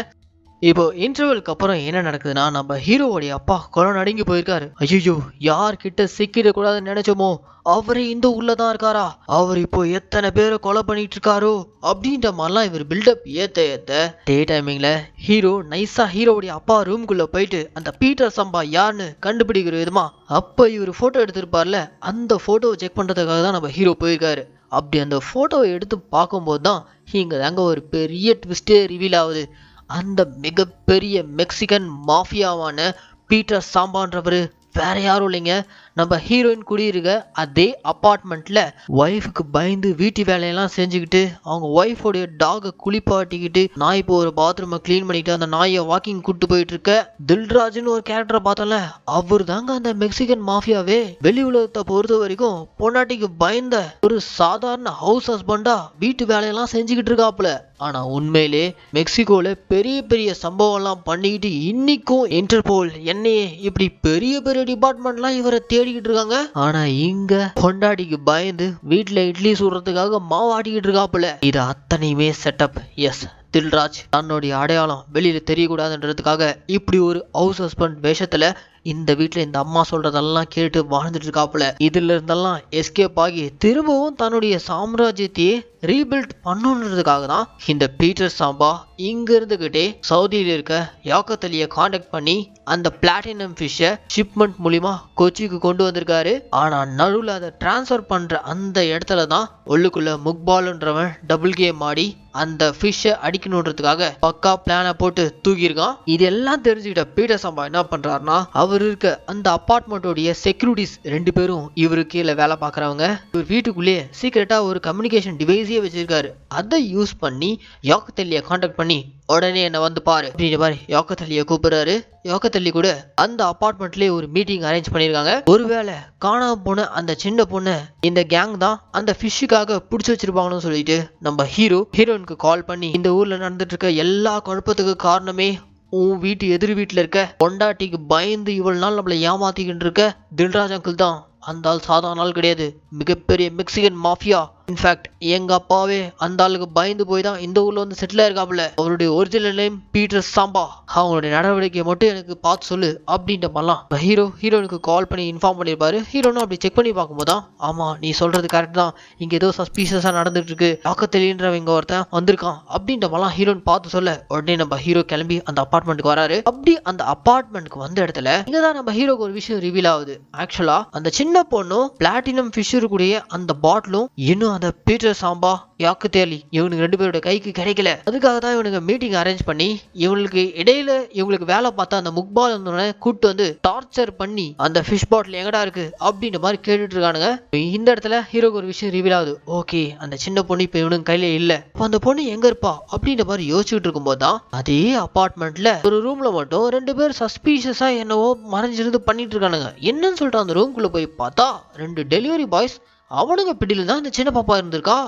இப்போ இன்டர்வலுக்கு அப்புறம் என்ன நடக்குதுன்னா, நம்ம ஹீரோவுடைய அப்பா கொலை நடுங்கி போயிருக்காரு. ஐயோ, யார்கிட்ட சிக்கிடக்கூடாதுன்னு நினைச்சோமோ அவரே இந்த ஊர்ல தான் இருக்காரா, அவர் இப்போ எத்தனை பேரை கொலை பண்ணிட்டு இருக்காரோ அப்படின்ற மாதிரிலாம் இவர் பில்டப் ஏத்த டே டைமிங்ல ஹீரோ நைஸா ஹீரோவுடைய அப்பா ரூம்குள்ள போயிட்டு அந்த பீட்டர் சாம்பா யாருன்னு கண்டுபிடிக்கிற விதமா அப்ப இவர் போட்டோ எடுத்திருப்பார்ல, அந்த போட்டோவை செக் பண்றதுக்காக தான் நம்ம ஹீரோ போயிருக்காரு. அப்படி அந்த போட்டோவை எடுத்து பார்க்கும்போது தான் இங்க தாங்க ஒரு பெரிய ட்விஸ்டே ரிவீல் ஆகுது. அந்த மிகப்பெரிய மெக்சிகன் மாஃபியாவான பீட்டர் சாம்பான்றவர் வேற யாரும் இல்லைங்க, நம்ம ஹீரோயின் குடியிருக்க அதே அப்பார்ட்மெண்ட்ல ஒய்ஃபுக்கு பயந்து வீட்டு வேலையெல்லாம் செஞ்சுக்கிட்டு அவங்க ஒய்ஃபோடைய டாகை குளிப்பாட்டிக்கிட்டு நாய் இப்போ ஒரு பாத்ரூமை கிளீன் பண்ணிட்டு அந்த நாயை வாக்கிங் கூட்டு போயிட்டு இருக்க தில்ராஜ்னு ஒரு கேரக்டரை பார்த்தோம்ல, அவர் தாங்க அந்த மெக்சிகன் மாஃபியாவே. வெளி உலகத்தை பொறுத்த வரைக்கும் பொண்டாட்டிக்கு பயந்த ஒரு சாதாரண ஹவுஸ் ஹஸ்பண்டா வீட்டு வேலையெல்லாம் செஞ்சுக்கிட்டு இருக்காப்புல. ஆனா உண்மையிலே மெக்சிகோல பெரிய பெரிய சம்பவம் எல்லாம் பண்ணிக்கிட்டு இன்னைக்கும் இன்டர்போல் NIA இப்படி பெரிய பெரிய டிபார்ட்மெண்ட்லாம் இவரை தேடிக்கிட்டு இருக்காங்க. ஆனா இங்க பொண்டாட்டிக்கு பயந்து வீட்டுல இட்லி சுடுறதுக்காக மாவாட்டிக்கிட்டு இருக்காப்புல. இது அத்தனையுமே செட்டப். எஸ், தில்ராஜ் தன்னுடைய அடையாளம் வெளியில தெரியக்கூடாதுன்றதுக்காக இப்படி ஒரு ஹவுஸ் ஹஸ்பண்ட் வேஷத்துல இந்த வீட்டுல இந்த அம்மா சொல்றதெல்லாம் கேட்டு வாழ்ந்துட்டு இருக்காப்புல. இதுல இருந்தெல்லாம் எஸ்கேப் ஆகி திரும்பவும் தன்னுடைய சாம்ராஜ்யத்தையே ரீபில்ட் பண்ணுன்றதுக்காக தான் இந்த பீட்டர் சாம்பா இங்க இருந்துகிட்டே சவுதியில இருக்க யாக்கத்தலியை கான்டாக்ட் பண்ணி அந்த பிளாட்டினம் ஃபிஷ்ஷை ஷிப்மெண்ட் மூலியமா கொச்சிக்கு கொண்டு வந்திருக்காரு. ஆனா நடுவில் அதை டிரான்ஸ்ஃபர் பண்ற அந்த இடத்துல தான் உள்ளுக்குள்ள முக்பால்ன்றவன் டபுள் கேம் ஆடி அந்த ஃபிஷ்ஷை அடிக்கணுன்றதுக்காக பக்கா பிளானை போட்டு தூக்கியிருக்கான். இதெல்லாம் தெரிஞ்சுக்கிட்ட பீட்டர் சாம்பா என்ன பண்றாருன்னா, அவர் இருக்க அந்த அப்பார்ட்மெண்ட்டோடைய செக்யூரிட்டிஸ் 2 பேரும் இவரு கீழே வேலை பார்க்குறவங்க, இவர் வீட்டுக்குள்ளேயே சீக்கிரட்டா ஒரு கம்யூனிகேஷன் டிவைஸே வச்சிருக்காரு. அதை யூஸ் பண்ணி யாக்கத்தல்லியை கான்டாக்ட் பண்ணி உடனே என்ன வந்து பாரு அப்படின்ற மாதிரி யாக்கத்தல்லியை கூப்பிடுறாரு. யாக்கத்தல்லி கூட அந்த அப்பார்ட்மெண்ட்லயே ஒரு மீட்டிங் அரேஞ்ச் பண்ணிருக்காங்க. ஒருவேளை காணாம போன அந்த சின்ன பொண்ணு இந்த கேங் தான் அந்த ஃபிஷ்ஷுக்காக பிடிச்சி வச்சிருப்பாங்கன்னு சொல்லிட்டு நம்ம ஹீரோயினுக்கு கால் பண்ணி இந்த ஊர்ல நடந்துட்டு இருக்க எல்லா குழப்பத்துக்கு காரணமே உன் வீட்டு எதிர் வீட்டுல இருக்க பொண்டாட்டிக்கு பயந்து இவ்வளவு நாள் நம்மளை ஏமாத்திக்கிட்டு இருக்க தில்ராஜ் அங்கிள் தான். அந்த ஆள் சாதாரண ஆள் கிடையாது, மிகப்பெரிய மெக்சிகன் மாஃபியா. இன்ஃபேக்ட் எங்க அப்பாவே அந்த ஆளுக்கு பயந்து போய் தான் இந்த ஊர்ல வந்து செட்டில் ஆயிருக்காப்புல. அவருடைய ஒரிஜினல் நேம் பீட்டர் சாம்பா. அவங்களுடைய நடவடிக்கையை மட்டும் எனக்கு பார்த்து சொல்லு அப்படின்ற மாதிரிலாம் ஹீரோனுக்கு கால் பண்ணி இன்ஃபார்ம் பண்ணியிருப்பாரு. ஹீரோனும் அப்படி செக் பண்ணி பார்க்கும்போது ஆமா நீ சொல்றது கரெக்ட் தான், இங்க ஏதோ சஸ்பீஷியஸா நடந்துட்டு இருக்கு, யாக்கத்தலின்றவன் இங்க ஒருத்தன் வந்திருக்கான் அப்படின்ற மாதிரிலாம் ஹீரோன் பார்த்து சொல்ல உடனே நம்ம ஹீரோ கிளம்பி அந்த அப்பார்ட்மெண்ட்டுக்கு வராரு. அப்படி அந்த அப்பார்ட்மெண்ட்டுக்கு வந்த இடத்துல இங்கதான் நம்ம ஹீரோக்கு ஒரு விஷயம் ரிவீல் ஆகுது. ஆக்சுவலா அந்த சின்ன பொண்ணும் பிளாட்டினம் ஃபிஷ் கூடிய அந்த பாட்டிலும் இன்னும் அந்த பீட்டர் சாம்பா யாக்கத்தேலி இவனுக்கு 2 பேரோட கைக்கு கிடைக்கல. அதுக்காக தான் இவனுக்கு மீட்டிங் அரேஞ்ச் பண்ணி இவங்களுக்கு இடையில இவங்களுக்கு வேலை பார்த்தா அந்த முக்பால் கூட்டு வந்து டார்ச்சர் பண்ணி அந்த ஃபிஷ் பாட்டில் எங்கடா இருக்கு அப்படின்ற மாதிரி கேட்டுட்டு இருக்கானுங்க. இந்த இடத்துல ஹீரோக்கு ஒரு விஷயம் ரிவீல் ஆகுது. ஓகே, அந்த சின்ன பொண்ணு இப்ப இவனுக்கு கையில இல்ல, அந்த பொண்ணு எங்க இருப்பா அப்படின்ற மாதிரி யோசிச்சுட்டு இருக்கும்போது தான் அதே அபார்ட்மெண்ட்ல ஒரு ரூம்ல மட்டும் 2 பேர் சஸ்பீஷியஸா என்னவோ மறைஞ்சிருந்து பண்ணிட்டு இருக்கானுங்க. என்னன்னு சொல்லிட்டு அந்த ரூம்குள்ள போய் பார்த்தா 2 டெலிவரி பாய்ஸ் அவனுங்க பிடியில தான் இந்த சின்ன பாப்பா இருந்திருக்கா.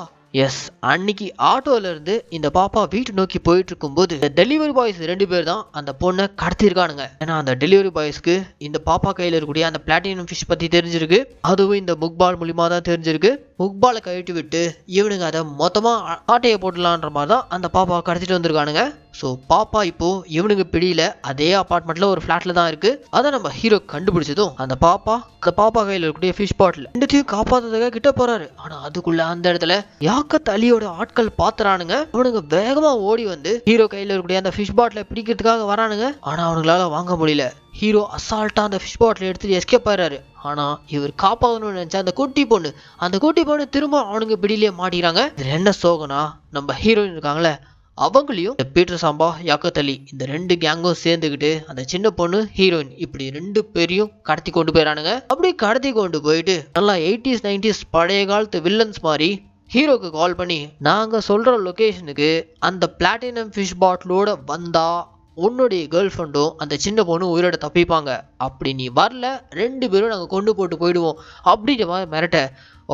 எஸ், அன்னைக்கு ஆட்டோல இருந்து இந்த பாப்பா வீட்டு நோக்கி போயிட்டு இருக்கும்போது டெலிவரி பாய்ஸ் 2 பேர் தான் அந்த பொண்ணை கடத்திருக்கானுங்க. ஏன்னா அந்த டெலிவரி பாய்ஸ்க்கு இந்த பாப்பா கையில இருக்கக்கூடிய அந்த பிளாட்டினம் ஃபிஷ் பத்தி தெரிஞ்சிருக்கு. அதுவும் இந்த முக்பால் மூலியமா தான் தெரிஞ்சிருக்கு. முக்பாலை கழட்டி விட்டு இவனுங்க அதை மொத்தமா ஆட்டையை போட்டலான்ற மாதிரி தான் அந்த பாப்பா கடத்திட்டு வந்திருக்கானுங்க. ஸோ பாப்பா இப்போ இவனுக்கு பிடியில அதே அபார்ட்மெண்ட்ல ஒரு ஃபிளாட்ல தான் இருக்கு. அதை நம்ம ஹீரோ கண்டுபிடிச்சதும் அந்த பாப்பா கையில இருக்கக்கூடிய ஃபிஷ் பாட்டில் ரெண்டுத்தையும் காப்பாத்துறதுக்காக கிட்ட போறாரு. ஆனா அதுக்குள்ள அந்த இடத்துல யாக்கத் அலியோட ஆட்கள் பாத்துறானுங்க. அவனுங்க வேகமா ஓடி வந்து ஹீரோ கையில இருக்கக்கூடிய அந்த ஃபிஷ் பாட்டில பிடிக்கிறதுக்காக வரானுங்க. ஆனா அவனுங்களால வாங்க முடியல. ஹீரோ அசால்ட்டா அந்த ஃபிஷ் பாட்டில் எடுத்து எஸ்கேப் ஆயிடுறாரு. ஆனா இவர் காப்பாகணும்னு நினைச்சா அந்த குட்டி பொண்ணு திரும்ப அவனுங்க பிடியிலேயே மாட்டிக்கிறாங்க. இதுல என்ன சோகனா, நம்ம ஹீரோயின் இருக்காங்களே அவங்களையும் பீட்டர் சாம்பா, யாக்கத் அலி இந்த 2 கேங்கும் சேர்ந்துக்கிட்டு அந்த சின்ன பொண்ணு ஹீரோயின் இப்படி 2 பேரையும் கடத்தி கொண்டு போயிடானுங்க. அப்படி கடத்தி கொண்டு போயிட்டு நல்லா 80s 90s பழைய காலத்து வில்லன்ஸ் மாதிரி ஹீரோக்கு கால் பண்ணி, நாங்க சொல்ற லொகேஷனுக்கு அந்த பிளாட்டினம் ஃபிஷ் பாட்டிலோட வந்தா உன்னுடைய கேர்ள் ஃப்ரெண்டும் அந்த சின்ன பொண்ணு உயிரோட தப்பிப்பாங்க. அப்படி நீ வரல 2 பேரும் நாங்க கொண்டு போட்டு போயிடுவோம் அப்படின்ற மாதிரி மிரட்ட,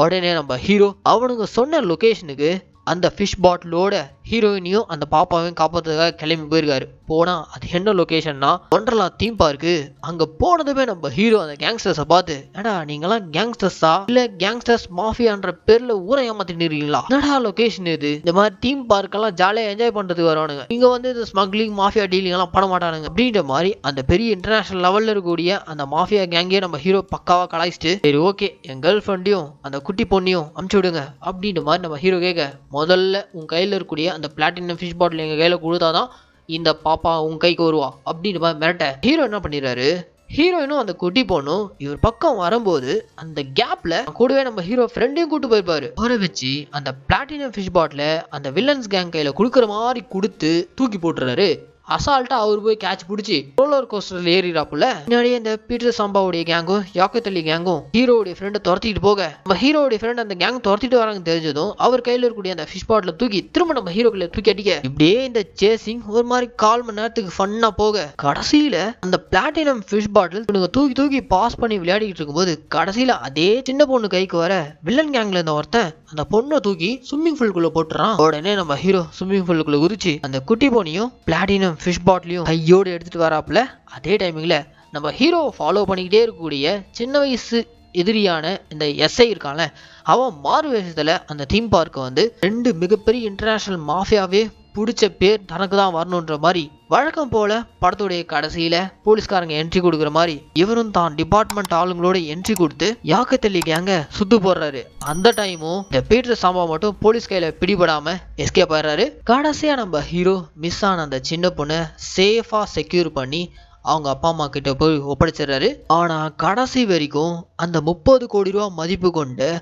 உடனே நம்ம ஹீரோ அவனுங்க சொன்ன லொகேஷனுக்கு அந்த ஃபிஷ் பாட்டிலோட ஹீரோயினையும் அந்த பாப்பாவையும் காப்பாற்றுறதுக்காக கிளம்பி போயிருக்காரு. போனா அது என்ன லொகேஷன்னா ஒண்டர்லா தீம் பார்க்கு. அங்க போனதுமே நம்ம ஹீரோ அந்த கேங்ஸ்டர்ஸை பார்த்து, ஏடா நீங்களாம் கேங்ஸ்டர்ஸா இல்ல கேங்ஸ்டர்ஸ் மாஃபியான்ற பேர்ல ஊரை ஏமாத்திட்டு இருக்கீங்களா? என்னடா லொகேஷன் இது? இந்த மாதிரி தீம் பார்க்கெல்லாம் ஜாலியா என்ஜாய் பண்றதுக்கு வருவானுங்க, இங்க வந்து இந்த ஸ்மக்லிங் மாஃபியா டீலிங் எல்லாம் பண்ண மாட்டானுங்க அப்படின்ற மாதிரி அந்த பெரிய இன்டர்நேஷனல் லெவல்ல இருக்கக்கூடிய அந்த மாஃபியா கேங்கே நம்ம ஹீரோ பக்காவா கலாய்ச்சிட்டு, சரி ஓகே என் கேர்ள் ஃப்ரெண்டையும் அந்த குட்டி பொண்ணையும் அமுச்சு விடுங்க அப்படின்ற மாதிரி நம்ம ஹீரோ கேட்க, முதல்ல உன் கையில இருக்கக்கூடிய அந்த பிளாட்டினம் ஃபிஷ் பாட்டில் எங்க கையில கொடுத்தாதான் இந்த பாப்பா உன் கைக்கு வருவா அப்படின்ற மாதிரி மிரட்ட, ஹீரோ என்ன பண்ணிடுறாரு, ஹீரோயினும் அந்த குட்டி பொண்ணும் இவர் பக்கம் வரும்போது அந்த கேப்ல கூடவே நம்ம ஹீரோ ஃப்ரெண்டையும் கூட்டு போயிருப்பாரு. அவரை வச்சு அந்த பிளாட்டினம் ஃபிஷ் பாட்டில அந்த வில்லன்ஸ் கேங் கையில குடுக்கற மாதிரி கொடுத்து தூக்கி போட்டுறாரு. அசால்ட்டா அவர் போய் கேட்ச் பிடிச்சி ரோலர் கோஸ்டர்ல ஏறிறாப்புல. முன்னாடியே இந்த பீட்டர் சாம்பாவுடைய கேங்கும் யாக்கத் அலி கேங்கும் ஹீரோடைய ஃப்ரெண்டை துரத்திட்டு போக, நம்ம ஹீரோடைய ஃப்ரெண்ட் அந்த கேங் துரத்திட்டு வராங்க தெரிஞ்சதும் அவர் கையில இருக்கக்கூடிய அந்த ஃபிஷ் பாட்டில தூக்கி திரும்ப நம்ம ஹீரோ கையில தூக்கி அடிக்க, இப்படியே இந்த சேசிங் ஒரு மாதிரி 1/4 மணி நேரத்துக்கு ஃபன்னா போக, கடைசியில அந்த பிளாட்டினம் ஃபிஷ் பாட்டில் இவனுங்க தூக்கி தூக்கி பாஸ் பண்ணி விளையாடிட்டு இருக்கும்போது கடைசியில அதே சின்ன பொண்ணு கைக்கு வர வில்லன் கேங்ல இருந்த ஒருத்தன் அந்த பொண்ணை தூக்கி ஸ்விம்மிங் பூலுக்குள்ள போட்டுறான். உடனே நம்ம ஹீரோ ஸ்விம்மிங் பூலுக்குள்ள குதிச்சு அந்த குட்டி பொண்ணையும் பிளாட்டினம் ஃபிஷ் பாட்டிலையும் கையோடு எடுத்துட்டு வராப்புல. அதே டைமிங்ல நம்ம ஹீரோ ஃபாலோ பண்ணிக்கிட்டே இருக்கக்கூடிய சின்ன வயசு எதிரியான இந்த எஸ்ஐ இருக்கான்ல, அவன் மாறு வேஷத்துல அந்த தீம் பார்க்க வந்து 2 மிகப்பெரிய இன்டர்நேஷனல் மாஃபியாவே பிடிச்ச பேர் தனக்கு தான் வரணுன்ற மாதிரி வழக்கம் போல படத்துடைய கடைசியில போலீஸ்காரங்க என்ட்ரி கொடுக்குற மாதிரி இவரும் தான் டிபார்ட்மெண்ட் ஆளுங்களோட என்ட்ரி கொடுத்து யாக்கத் அலி கேங்க சுத்து போடுறாரு. அந்த டைமும் இந்த பீட்டர் சாம்பா மட்டும் போலீஸ் கையில பிடிபடாம எஸ்கேப் ஆயிடுறாரு. கடைசியா நம்ம ஹீரோ மிஸ் ஆன அந்த சின்ன பொண்ணை சேஃபா செக்யூர் பண்ணி அவங்க அப்பா அம்மா கிட்ட போய் ஒப்படைச்சிடுறாரு. ஆனா கடைசி வரைக்கும் அந்த 30 கோடி ரூபா மதிப்பு கொண்ட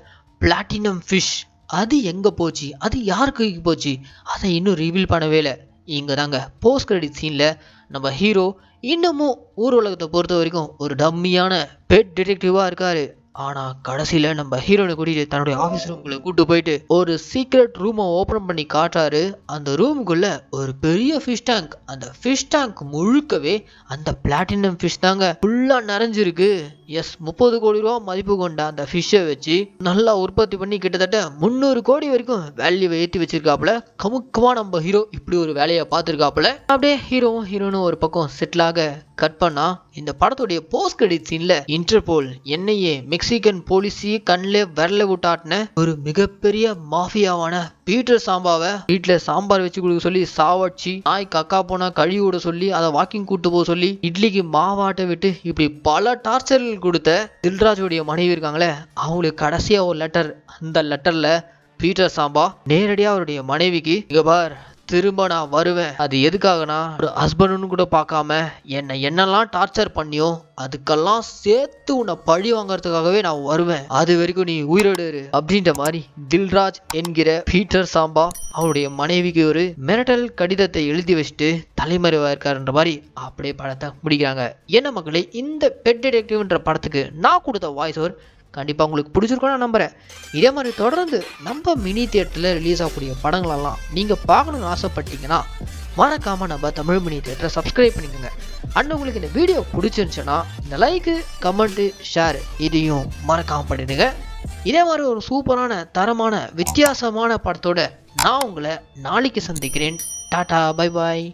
பிளாட்டினம் ஃபிஷ் அது எங்க போச்சு, அது யாருக்கு போச்சு, அதை இன்னும் ரிவீல் பண்ணவே இல்லை. இங்க தாங்க போஸ்ட் கிரெடிட் சீன்ல நம்ம ஹீரோ இன்னமும் ஊர் உலகத்தை பொறுத்த வரைக்கும் ஒரு டம்மியான பெட் டிடெக்டிவா இருக்காரு. ஆனா கடைசியில நம்ம ஹீரோனை கூட்டிட்டு தன்னுடைய ஆபீஸ் ரூம்குள்ள கூட்டு போயிட்டு ஒரு சீக்ரெட் ரூமை ஓபன் பண்ணி காட்டுறாரு. அந்த ரூமுக்குள்ள ஒரு பெரிய ஃபிஷ் டேங்க், அந்த ஃபிஷ் டேங்க் முழுக்கவே அந்த பிளாட்டினம் ஃபிஷ் தாங்க ஃபுல்லா நிறைஞ்சிருக்கு. எஸ், 30 கோடி ரூபா மதிப்பு கொண்ட அந்த ஃபிஷ்ஷை வச்சு நல்லா உற்பத்தி பண்ணி கிட்டத்தட்ட 300 கோடி வரைக்கும் வேல்யூவை ஏற்றி வச்சிருக்காப்புல. கமுக்கமா நம்ம ஹீரோ இப்படி ஒரு வேலையை பார்த்துருக்காப்புல. அப்படியே ஹீரோவும் ஹீரோனும் ஒரு பக்கம் செட்டில் ஆக கட் பண்ணா இந்த படத்துடைய போஸ்ட் கிரெடிட் சீன்ல இன்டர்போல் என்ஐஏ மெக்சிகன் போலீஸி கண்ணிலே விரல விட்டாட்டின ஒரு மிகப்பெரிய மாஃபியாவான பீட்டர் சாம்பாவை வீட்டுல சாம்பார் வச்சு கொடுக்க சொல்லி சாவடிச்சு, நாய் கக்கா போனா கழுவி விட சொல்லி அதை வாக்கிங் கூட்டு போக சொல்லி இட்லிக்கு மாவாட்ட விட்டு இப்படி பல டார்ச்சர்கள் கொடுத்த தில்ராஜோடைய மனைவி இருக்காங்களே, அவங்களுக்கு கடைசியா ஒரு லெட்டர். அந்த லெட்டர்ல பீட்டர் சாம்பா நேரடியா அவருடைய மனைவிக்கு, இங்க பார் திரும்ப நான் வருவேன், அது எதுக்காகனா ஒரு ஹஸ்பண்ட்னு கூட பார்க்காம என்னெல்லாம் டார்ச்சர் பண்ணியோ அதுக்கெல்லாம் சேர்த்து உன்னை பழி வாங்கறதுக்காகவே நான் வருவேன், அது வரைக்கும் நீ உயிரோடு அப்படின்ற மாதிரி தில்ராஜ் என்கிற பீட்டர் சாம்பா அவருடைய மனைவிக்கு ஒரு மிரட்டல் கடிதத்தை எழுதி வச்சுட்டு தலைமறைவா இருக்காருன்ற மாதிரி அப்படியே படத்தை முடிக்கிறாங்க. என்ன மக்களே, இந்த பெட் டிடெக்டிவ்ன்ற படத்துக்கு நான் கொடுத்த வாய்ஸ் ஓவர் கண்டிப்பாக உங்களுக்கு பிடிச்சிருக்கோம் நான் நம்புகிறேன். இதே மாதிரி தொடர்ந்து நம்ம மினி தியேட்டரில் ரிலீஸ் ஆகக்கூடிய படங்களெல்லாம் நீங்கள் பார்க்கணுன்னு ஆசைப்பட்டீங்கன்னா மறக்காமல் நம்ம தமிழ் மினி தியேட்டரை சப்ஸ்கிரைப் பண்ணிக்கோங்க. அண்ட் உங்களுக்கு இந்த வீடியோ பிடிச்சிருந்துச்சுன்னா இந்த லைக்கு, கமெண்ட்டு, ஷேர் இதையும் மறக்காமல் பண்ணிடுங்க. இதே மாதிரி ஒரு சூப்பரான தரமான வித்தியாசமான படத்தோட நான் உங்களை நாளைக்கு சந்திக்கிறேன். Tata, bye bye.